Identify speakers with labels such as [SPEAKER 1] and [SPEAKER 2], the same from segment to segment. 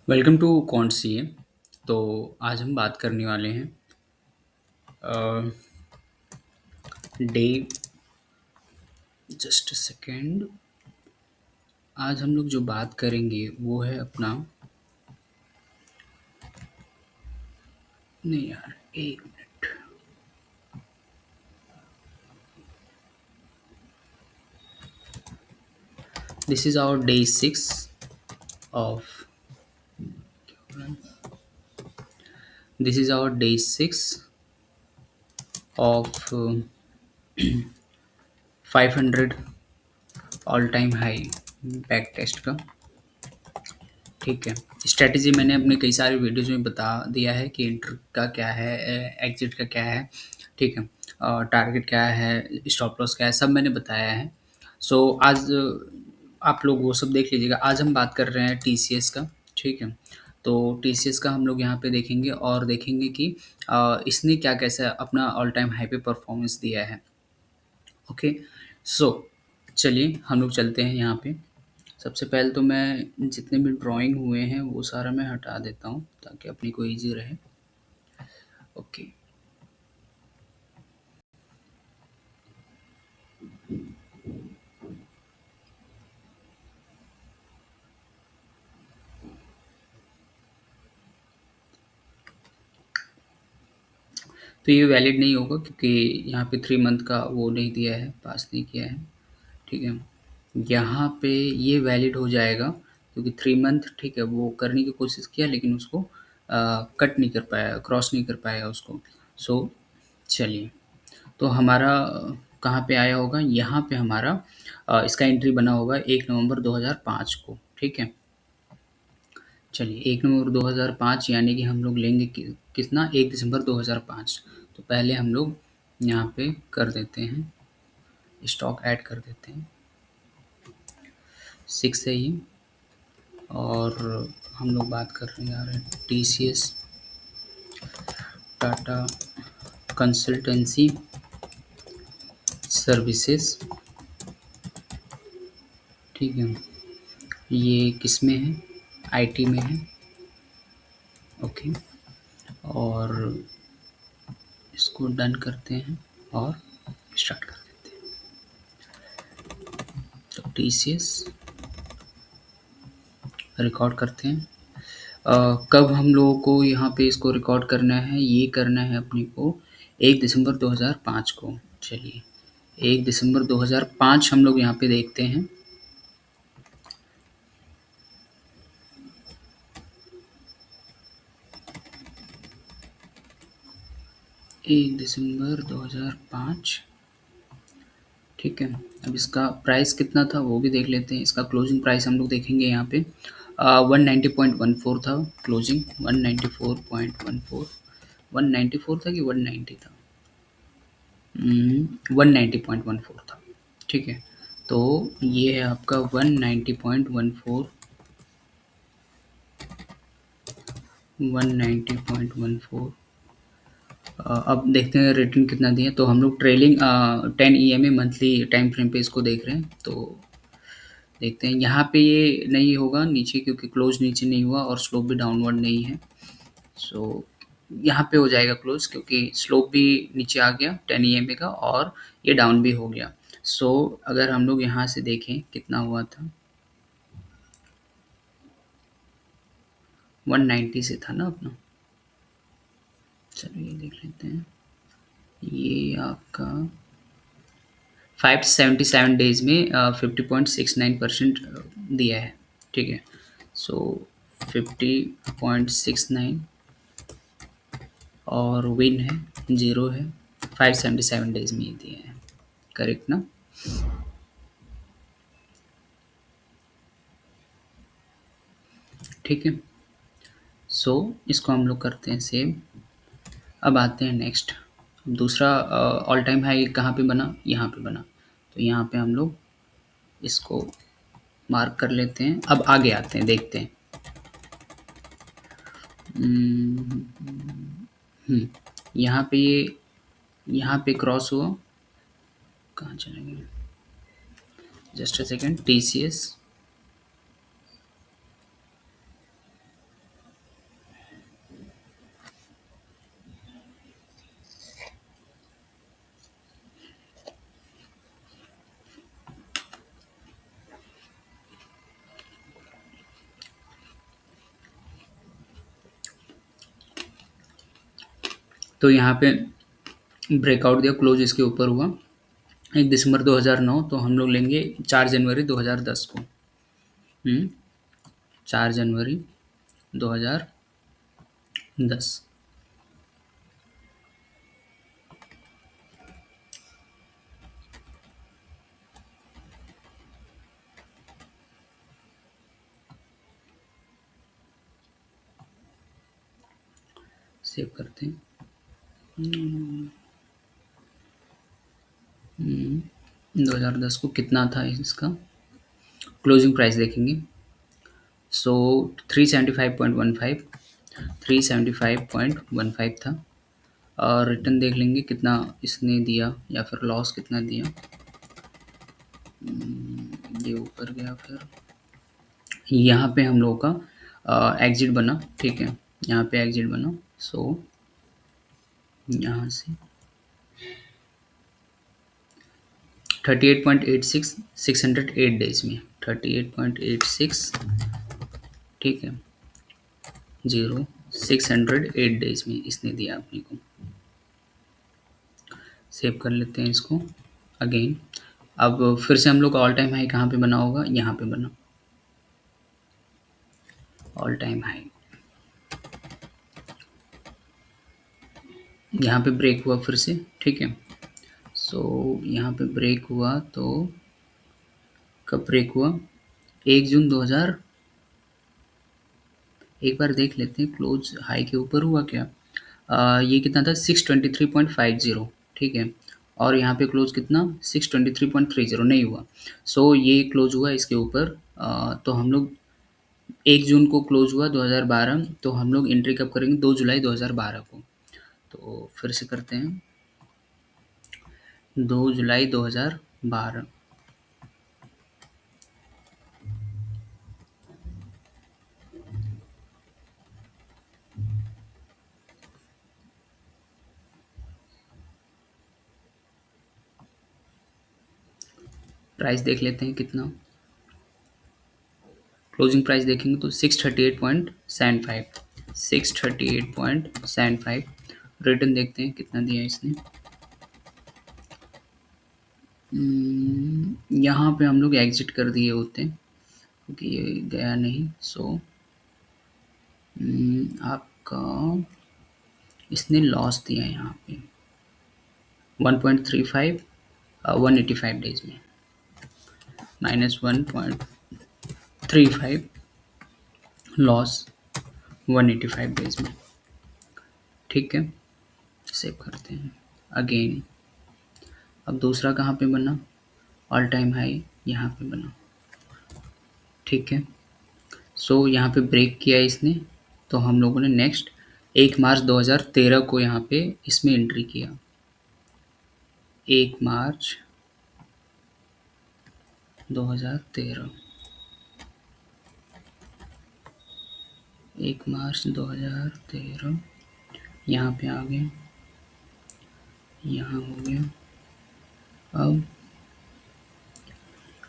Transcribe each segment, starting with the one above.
[SPEAKER 1] Welcome to कॉन्टसीए। तो आज हम बात करने वाले हैं डे। Just second. आज हम लोग जो बात करेंगे वो है अपना। नहीं यार, एक minute. This is our day 6 of this is our day 6 of 500 all time high back test का। ठीक है। स्ट्रैटेजी मैंने अपने कई सारे वीडियोज़ में बता दिया है कि इंटर का क्या है, एग्जिट का क्या है। ठीक है। टारगेट क्या है, स्टॉप लॉस क्या है, सब मैंने बताया है। सो आज आप लोग वो सब देख लीजिएगा। आज हम बात कर रहे हैं टीसीएस का। ठीक है। तो टीसीएस का हम लोग यहाँ पे देखेंगे और देखेंगे कि इसने क्या कैसा अपना ऑल टाइम हाई पे परफॉर्मेंस दिया है। ओके। सो चलिए हम लोग चलते हैं यहाँ पे। सबसे पहले तो मैं जितने भी ड्राइंग हुए हैं वो सारा मैं हटा देता हूँ ताकि अपनी को ईजी रहे। ओके। तो ये वैलिड नहीं होगा क्योंकि यहाँ पे 3 मंथ का वो नहीं दिया है, पास नहीं किया है। ठीक है। यहाँ पे ये वैलिड हो जाएगा क्योंकि 3 मंथ ठीक है वो करने की कोशिश किया लेकिन उसको कट नहीं कर पाया, क्रॉस नहीं कर पाया उसको। सो चलिए। तो हमारा कहाँ पे आया होगा, यहाँ पे हमारा इसका एंट्री बना होगा 1 नवंबर 2005 को। ठीक है। चलिए 1 नवंबर 2005 यानी कि हम लोग लेंगे कितना, 1 दिसंबर 2005। तो पहले हम लोग यहाँ पे कर देते हैं, स्टॉक ऐड कर देते हैं 6 है ये। और हम लोग बात कर रहे हैं टीसीएस टाटा कंसल्टेंसी सर्विसेज। ठीक है। ये किस में है, आईटी में है। ओके। और इसको डन करते हैं और स्टार्ट कर देते हैं। तो टीसीएस रिकॉर्ड करते हैं। कब हम लोगों को यहाँ पे इसको रिकॉर्ड करना है, ये करना है अपने को 1 दिसंबर 2005 को। चलिए 1 दिसंबर 2005 हम लोग यहाँ पे देखते हैं। एक दिसंबर 2005। ठीक है। अब इसका प्राइस कितना था वो भी देख लेते हैं। इसका क्लोजिंग प्राइस हम लोग देखेंगे यहाँ पे 190.14 था क्लोजिंग। 194.14, 194 था कि 190 था, 190.14 था। ठीक है। तो ये है आपका 190.14, 190.14। अब देखते हैं रिटर्न कितना दिया। तो हम लोग trailing 10 EMA monthly time frame पे इसको देख रहे हैं। तो देखते हैं यहाँ पे ये नहीं होगा नीचे क्योंकि क्लोज नीचे नहीं हुआ और स्लोप भी डाउनवर्ड नहीं है। सो यहाँ पे हो जाएगा क्लोज क्योंकि स्लोप भी नीचे आ गया 10 ईएमए का और ये डाउन भी हो गया। सो अगर हम लोग यहाँ से देखें कितना हुआ था, 190 से था ना अपना। चलो ये देख लेते हैं। ये आपका 577 डेज में 50.69% दिया है। ठीक है। सो 50.69 और विन है, 0 है। 577 डेज में ही दिए हैं। करेक्ट ना। ठीक है। सो इसको हम लोग करते हैं सेव। अब आते हैं नेक्स्ट। दूसरा ऑल टाइम हाई कहाँ पे बना, यहाँ पे बना। तो यहाँ पे हम लोग इसको मार्क कर लेते हैं। अब आगे आते हैं, देखते हैं। हम्म, यहाँ पे ये, यहाँ पे क्रॉस हुआ, कहाँ चले गए, जस्ट अ सेकेंड। टीसीएस तो यहाँ पे ब्रेकआउट दिया, क्लोज इसके ऊपर हुआ 1 दिसंबर 2009, तो हम लोग लेंगे 4 जनवरी 2010 को। 4 जनवरी 2010। सेव करते हैं। 2010 को कितना था इसका, क्लोजिंग प्राइस देखेंगे। सो 375.15, 375.15 था। और रिटर्न देख लेंगे कितना इसने दिया या फिर लॉस कितना दिया। ये ऊपर गया, फिर यहाँ पे हम लोगों का एग्जिट बना, ठीक है, यहाँ पे एग्जिट बना। सो यहाँ से 38.86 608 डेज में, 38.86, ठीक है, 608 डेज में इसने दिया अपने को। सेव कर लेते हैं इसको अगेन। अब फिर से हम लोग का ऑल टाइम हाई कहाँ पे बना होगा, यहाँ पे बना, ऑल टाइम हाई यहाँ पे ब्रेक हुआ फिर से, ठीक है। सो यहाँ पे ब्रेक हुआ, तो कब ब्रेक हुआ, 1 जून 2000, एक बार देख लेते हैं क्लोज हाई के ऊपर हुआ क्या। ये कितना था 623.50, ठीक है। और यहाँ पे क्लोज कितना 623.30 नहीं हुआ। सो ये क्लोज हुआ इसके ऊपर। तो हम लोग 1 जून को क्लोज हुआ 2012, तो हम लोग एंट्री कब करेंगे, 2 जुलाई 2012 को। तो फिर से करते हैं, 2 जुलाई 2012। प्राइस देख लेते हैं कितना, क्लोजिंग प्राइस देखेंगे तो 638.75, 638.75। रिटर्न देखते हैं कितना दिया इसने। यहाँ पे हम लोग एग्जिट कर दिए होते क्योंकि ये गया नहीं। सो आपका इसने लॉस दिया यहाँ पे 1.35, 185 डेज में, -1.35 लॉस 185 डेज में, ठीक है। सेव करते हैं अगेन। अब दूसरा कहाँ पे बना, ऑल टाइम हाई यहाँ पे बना, ठीक है। सो यहाँ पे ब्रेक किया इसने, तो हम लोगों ने नेक्स्ट 1 मार्च 2013 को यहाँ पे इसमें एंट्री किया। 1 मार्च 2013, 1 मार्च 2013 यहाँ पे आ गए, यहाँ हो गया। अब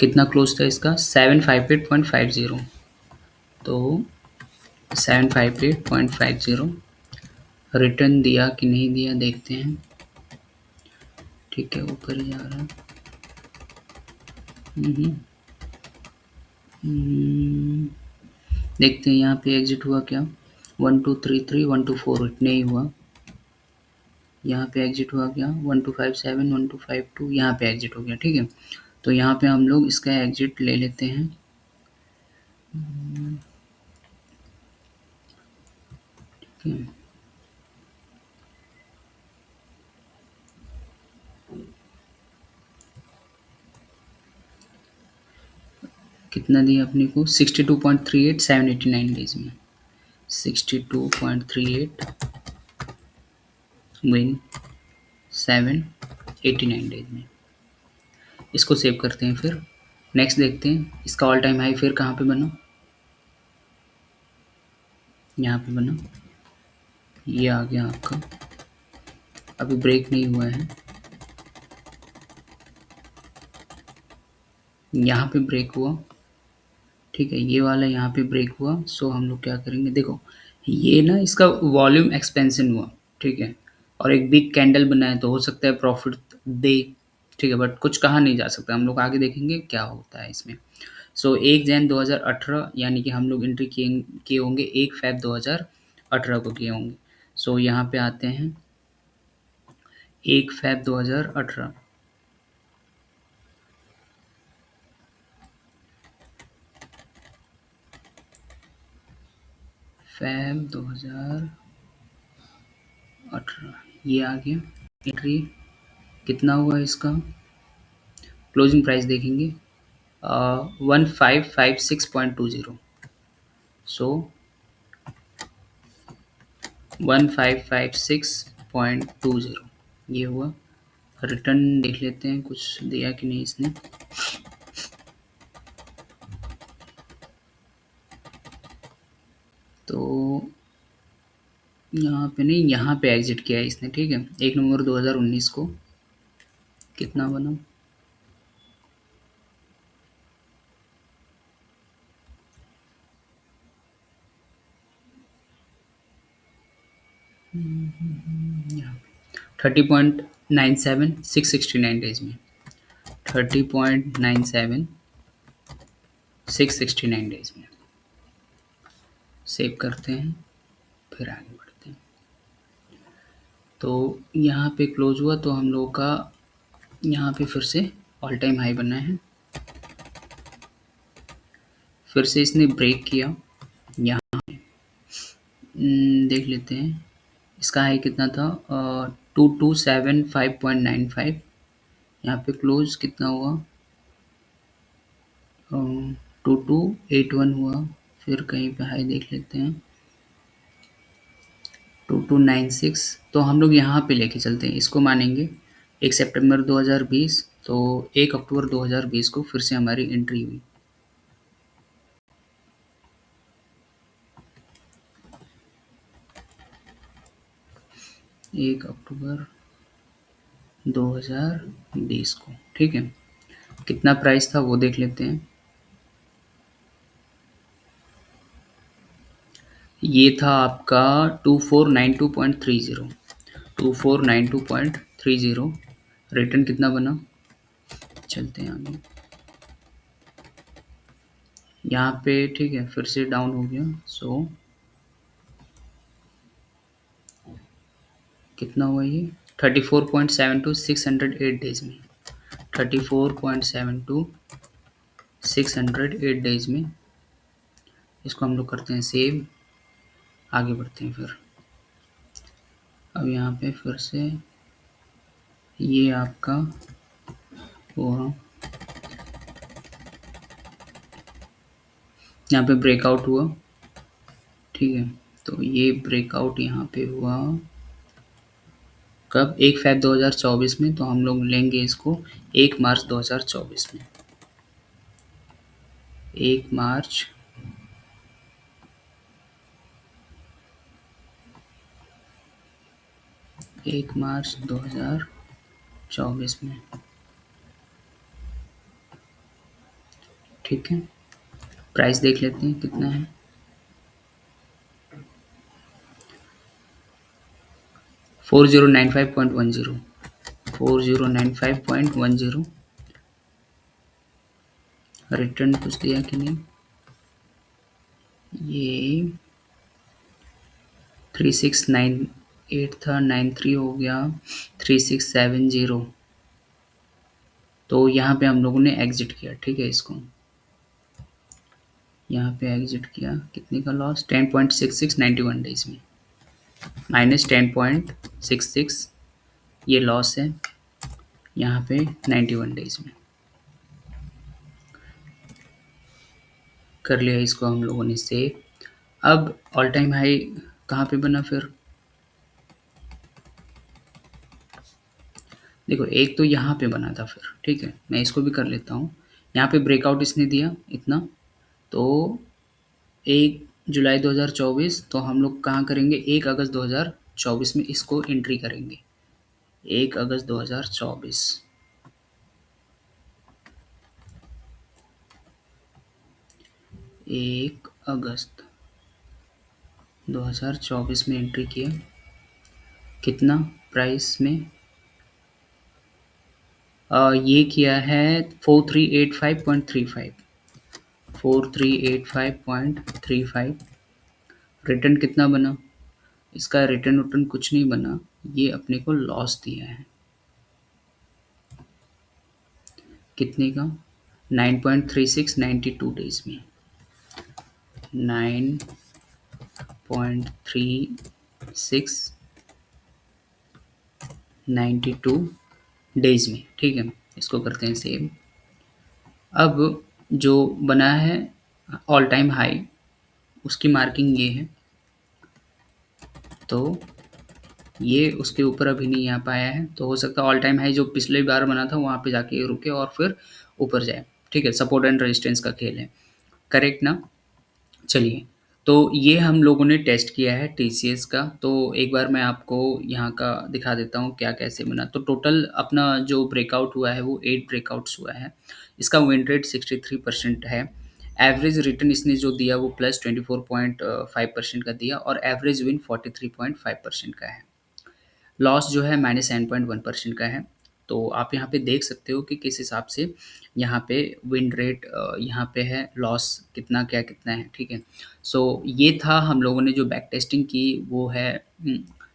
[SPEAKER 1] कितना क्लोज था इसका 758.50, तो 758.50 रिटर्न दिया कि नहीं दिया देखते हैं, ठीक है, ऊपर ही जा रहा है। देखते हैं यहाँ पे एग्जिट हुआ क्या, 1233, 1248 नहीं हुआ। यहाँ पे एग्जिट हुआ क्या 1257, 1252, यहाँ पे एग्जिट हो गया, ठीक है। तो यहाँ पे हम लोग इसका एग्जिट ले लेते हैं। ठीक है, कितना दिया अपने को 62.38 789 डेज में, 62.38 विन 789 डेज में। इसको सेव करते हैं। फिर नेक्स्ट देखते हैं इसका ऑल टाइम हाई फिर कहाँ पे बना, यहाँ पे बना, ये आ गया आपका, अभी ब्रेक नहीं हुआ है, यहाँ पे ब्रेक हुआ, ठीक है, ये वाला यहाँ पे ब्रेक हुआ। सो हम लोग क्या करेंगे, देखो ये ना इसका वॉल्यूम एक्सपेंशन हुआ, ठीक है। और एक बिग कैंडल बनाए तो हो सकता है प्रॉफिट दे, ठीक है, बट कुछ कहा नहीं जा सकता, हम लोग आगे देखेंगे क्या होता है इसमें। सो 1 जनवरी 2018 यानी कि हम लोग एंट्री किए किए होंगे 1 फरवरी 2018 को किए होंगे। सो यहाँ पे आते हैं 1 फरवरी 2018, फैब 2018 ये आ गया एंट्री। कितना हुआ इसका, क्लोजिंग प्राइस देखेंगे 1556.20। सो 1556.20 ये हुआ। रिटर्न देख लेते हैं कुछ दिया कि नहीं इसने। तो यहाँ पे नहीं, यहाँ पे एग्जिट किया है इसने, ठीक है। 1 नवंबर 2019 को कितना बना, यहाँ 30.97 669 डेज में, 30.97 669 डेज में। सेव करते हैं फिर आगे बढ़ते हैं। तो यहाँ पे क्लोज हुआ तो हम लोगों का यहाँ पे फिर से ऑल टाइम हाई बना है, फिर से इसने ब्रेक किया। यहाँ देख लेते हैं इसका हाई कितना था, 2275.95। यहाँ पे क्लोज कितना हुआ, 2281 हुआ। फिर कहीं पे हाई देख लेते हैं 2296। तो हम लोग यहाँ पे लेके चलते हैं, इसको मानेंगे 1 सितंबर 2020। तो 1 अक्टूबर 2020 को फिर से हमारी एंट्री हुई। 1 अक्टूबर 2020 को, ठीक है। कितना प्राइस था वो देख लेते हैं। ये था आपका 2492.30, 2492.30। रिटर्न कितना बना, चलते हैं आगे। यहाँ पे ठीक है फिर से डाउन हो गया। सो कितना हुआ ये, 34.72 608 डेज में, 34.72 608 डेज में। इसको हम लोग करते हैं सेव, आगे बढ़ते हैं फिर। अब यहाँ पे फिर से ये आपका हुआ, यहाँ पे ब्रेकआउट हुआ, ठीक है। तो ये ब्रेकआउट यहाँ पे हुआ कब, 1 फरवरी 2024 में। तो हम लोग लेंगे इसको 1 मार्च 2024 में, 1 मार्च 1 मार्च 2024 में, ठीक है। प्राइस देख लेते हैं कितना है, 4095.10, 4095.10। रिटर्न कुछ दिया कि नहीं, ये 3698 था, 93 हो गया, 3670। तो यहाँ पे हम लोगों ने एग्जिट किया, ठीक है। इसको यहाँ पे एग्जिट किया, कितने का लॉस, 10.66 91 डेज में, -10.66 ये लॉस है यहाँ पे 91 डेज में। कर लिया इसको हम लोगों ने सेव। अब ऑल टाइम हाई कहाँ पे बना फिर, देखो एक तो यहाँ पे बना था फिर, ठीक है। मैं इसको भी कर लेता हूँ। यहाँ पे ब्रेकआउट इसने दिया इतना, तो 1 जुलाई 2024। तो हम लोग कहाँ करेंगे, 1 अगस्त 2024 में इसको एंट्री करेंगे, 1 अगस्त 2024। 1 अगस्त 2024 में एंट्री किया, कितना प्राइस में ये किया है 4385.35। 4385.35 रिटर्न कितना बना? इसका रिटर्न उटर्न कुछ नहीं बना, ये अपने को लॉस दिया है। कितने का? 9.36 92 डेज में, 9.36 92 डेज में। ठीक है, इसको करते हैं सेव। अब जो बना है ऑल टाइम हाई, उसकी मार्किंग ये है, तो ये उसके ऊपर अभी नहीं आ पाया है, तो हो सकता है ऑल टाइम हाई जो पिछले बार बना था वहाँ पे जाके ये रुके और फिर ऊपर जाए। ठीक है, सपोर्ट एंड रेजिस्टेंस का खेल है, करेक्ट ना? चलिए, तो ये हम लोगों ने टेस्ट किया है टीसीएस का, तो एक बार मैं आपको यहाँ का दिखा देता हूँ क्या कैसे बना। तो टोटल अपना जो ब्रेकआउट हुआ है वो 8 ब्रेकआउट्स हुआ है। इसका विन रेट 63% है। एवरेज रिटर्न इसने जो दिया वो प्लस 24.5% का दिया, और एवरेज विन 43.5% का है। लॉस जो है -7.1% का है। तो आप यहाँ पे देख सकते हो कि किस हिसाब से यहाँ पे विन रेट यहाँ पे है, लॉस कितना क्या कितना है। ठीक है, सो ये था हम लोगों ने जो बैक टेस्टिंग की वो है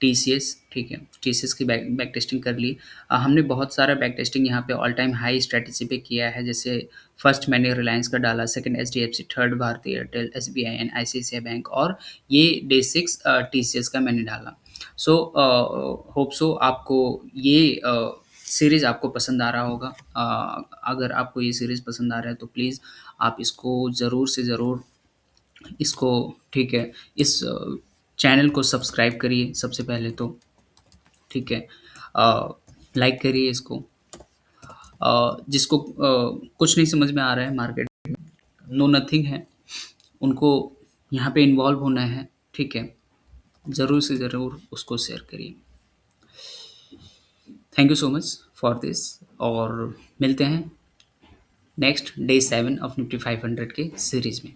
[SPEAKER 1] टीसीएस। ठीक है, टीसीएस की बैक टेस्टिंग कर ली। हमने बहुत सारा बैक टेस्टिंग यहाँ पे ऑल टाइम हाई स्ट्रेटजी पे किया है। जैसे फर्स्ट मैंने रिलायंस का डाला, सेकंड एचडीएफसी, थर्ड भारतीय Airtel, SBI and ICICI bank, और ये डे 6 टीसीएस का मैंने डाला। सो होप सो आपको ये सीरीज़ आपको पसंद आ रहा होगा। अगर आपको ये सीरीज़ पसंद आ रहा है तो प्लीज़ आप इसको ज़रूर से ज़रूर इसको, ठीक है, इस चैनल को सब्सक्राइब करिए सबसे पहले तो। ठीक है, लाइक करिए इसको। जिसको कुछ नहीं समझ में आ रहा है मार्केट, नो नथिंग है, उनको यहाँ पे इन्वॉल्व होना है। ठीक है, ज़रूर से ज़रूर उसको शेयर करिए। Thank you so much for this, और मिलते हैं नेक्स्ट डे 7 ऑफ निफ्टी 500 के सीरीज़ में।